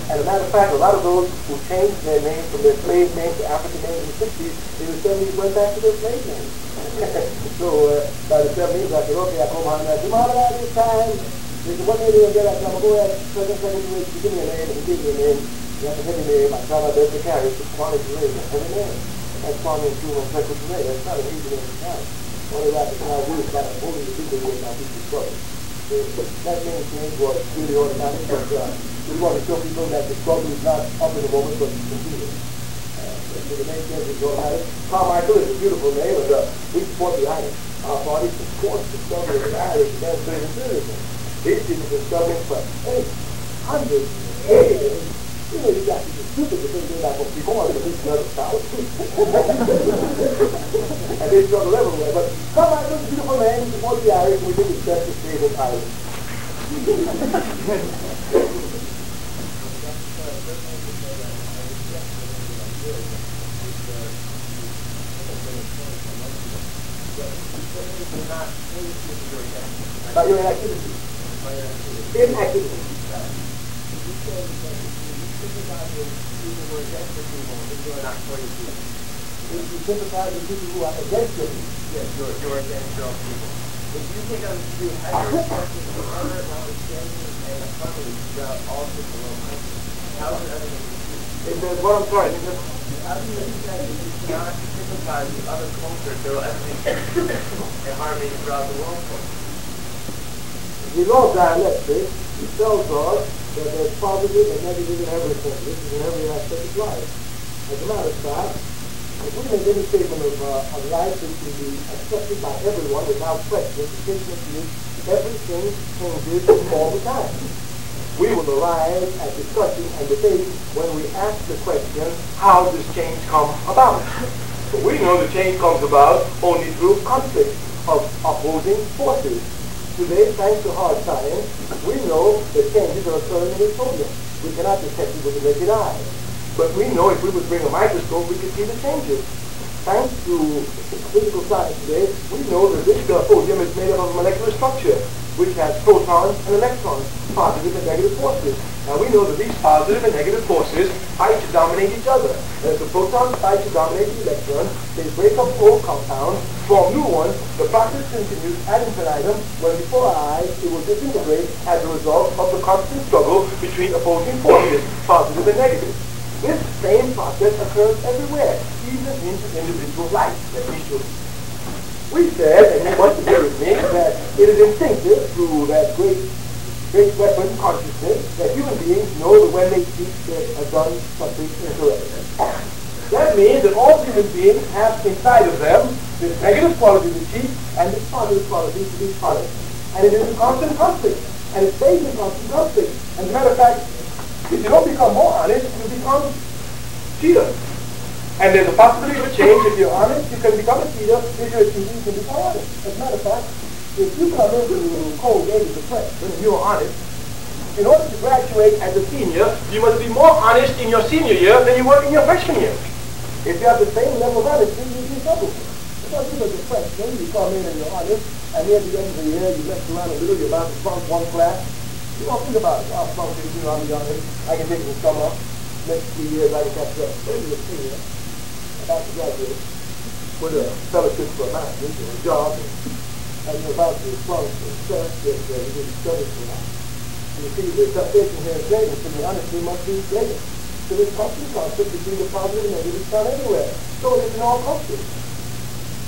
As a matter of fact, a lot of those who changed their name from their slave name to African names in the 60s, in the 70s went back to their slave names. So by the 70s, I said, okay, I call Muhammad Ali this time. They said, what name are you going to get? I said, I'm going to go ahead, second, give me a name, and give me a name. You have to give me a name. I try my best to carry it to Kwame Ture. Every name. That's Kwame Nkrumah and Sekou Touré. That's not an easy name to carry. Only that can I do is kind of holding the people here now people struggle. So that name change was really automatic, but we want to show people that the struggle is not up in the moment, but it's continuing. So the name change is automatic. Carmichael is a beautiful name, and we support the Irish. Our party supports the struggle of the Irish against citizenship. These people have been struggling for 800 years. You got to be stupid to think they're not going to be born in the East South. And they struggle everywhere. But Carmichael is a beautiful name, we support the Irish, and we think it's best to stay in Ireland. About your inactivity. Inactivity. You sympathize with people who are against you. Yes, you're against your people. If you think of you have your person to honor, notwithstanding, and harmony throughout all people of country, how is everything? What I'm sorry, how do you expect if you cannot sympathize with other cultures, there will ever be and harmony throughout the world? The law of dialectics tells us that there's positive and negative in everything. This is in every aspect of life. As a matter of fact, if we make any statement of life that can be accepted by everyone without question, the statement is everything changes all the time. We will arrive at discussion and debate when we ask the question, how does change come about? But we know the change comes about only through conflict of opposing forces. Today, thanks to hard science, we know that changes are occurring in the sodium. We cannot detect it with the naked eye. But we know if we would bring a microscope, we could see the changes. Thanks to physical science today, we know that this sodium is made up of a molecular structure, which has protons and electrons, positive and negative forces. Now we know that these positive and negative forces fight to dominate each other. As the protons fight to dominate the electrons, they break up old compounds, form new ones. The process continues ad infinitum, when before our eyes it will disintegrate as a result of the constant struggle between opposing forces, positive and negative. This same process occurs everywhere, even in individual life. Let me show you. We said, and you must agree with me, that it is instinctive through that great weapon, consciousness, that human beings know that when they speak, they have done something incorrect. That means that all human beings have inside of them this negative quality to cheat and this positive quality to be honest. And it is in constant conflict. And it stays in constant conflict. And as a matter of fact, if you don't become more honest, you become cheater. And there's a possibility of a change. If you're honest, you can become a cheater. If you're a cheater, you can become honest. As a matter of fact, if you come into Colgate as a freshman and you're honest, in order to graduate as a senior, you must be more honest in your senior year than you were in your freshman year. If you have the same level of honesty, you'll be trouble. Because you as a freshman, you come in and you're honest, and near the end of the year, you mess around a little, you're about to flunk one class, You don't think about it. I'm from I'm young. I can think of some up. Next 3 years, I can catch up. Maybe a senior. About to graduate with a fellowship for a master's or a job. And you're about to flunk and stuff that you didn't study for that. You see, the temptation here is greater, so the honesty must be greater. So there's constant conflict between the positive and negative found everywhere. So it is in all cultures.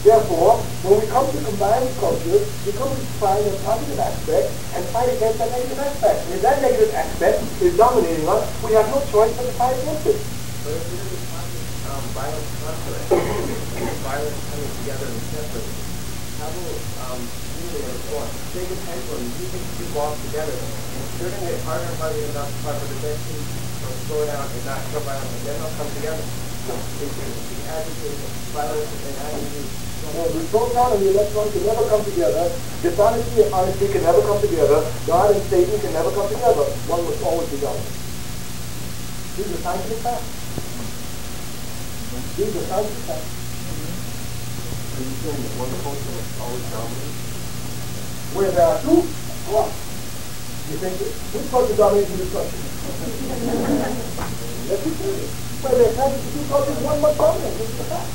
Therefore, when we come to combine cultures, we come to find a positive aspect and fight against that negative aspect. And if that negative aspect is dominating us, we have no choice but to fight against it. But if there is violent conflict, violence coming together and separate, how will unity and reform? Take a pendulum, you think two walk together, and they're going to get harder and harder enough to fight for the best team, or slow down and not show violence, and then they'll come together. If you agitate violence and agony, the proton and the electron can never come together. Dishonesty and honesty can never come together. God and Satan can never come together. One must always be dominant. These are scientific facts. These are scientific facts. are you saying that one culture is always dominant? Where there are two, what? You think which culture dominates in this country? Let's be serious. Where there are two cultures, one must dominate. This is the fact.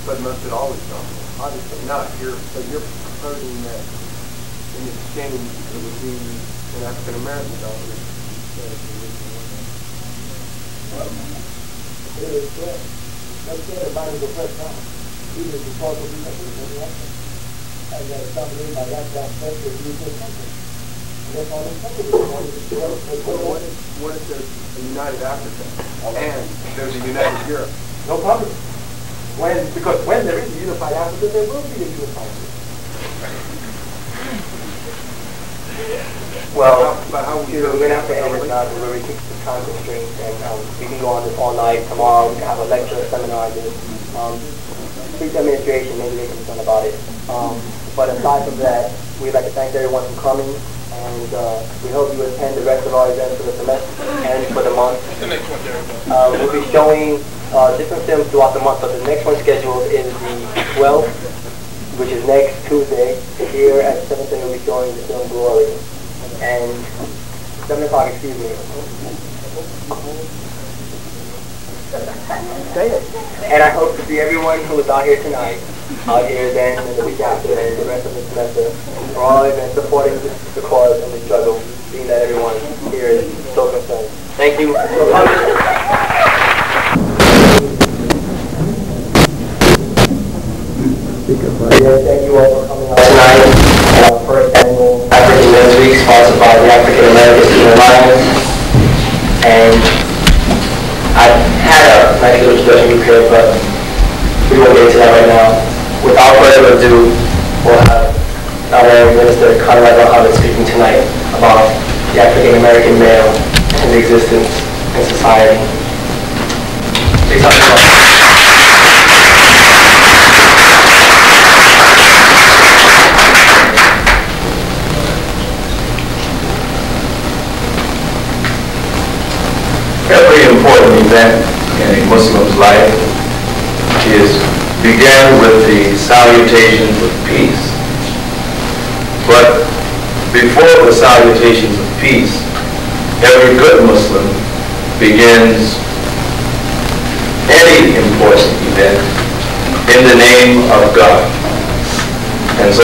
But must it always dominate? Obviously not. So you're proposing that in exchange it would be an African American dominant. It is correct. Let's say the mind is oppressed now. Even if it's called to be something. And that is dominated by that aspect of the European country. And that's all it's What if there's a united Africa and there's a united Europe? No problem. Because when there is a unified Africa, there will be a unified Europe. Well, we're going to have to end this now because we're reaching the time constraints, and we can go on this all night. Tomorrow we can have a lecture, a seminar on this. Speak to administration, maybe they can do something about it. But aside from that, we'd like to thank everyone for coming, and we hope you attend the rest of our events for the semester and for the month. We'll be showing different films throughout the month, but the next one scheduled is the 12th, which is next Tuesday. Here at 7:30 we'll be showing the film Glory. And 7 o'clock, excuse me. Say it. And I hope to see everyone who is out here tonight, out here then, and the week after, and the rest of the semester, for all events supporting the cause and the struggle, being that everyone here is so concerned. Thank you for coming. Thank you all for coming out tonight. First annual African Men's Week, sponsored by the African American Student Alliance. And I had a nice little introduction prepared, but we won't get into that right now. Without further ado, we'll have our Minister Conrad Mohammed speaking tonight about the African American male and his existence in society. Please help me out. Every important event in a Muslim's life began with the salutations of peace. But before the salutations of peace, every good Muslim begins any important event in the name of God. And so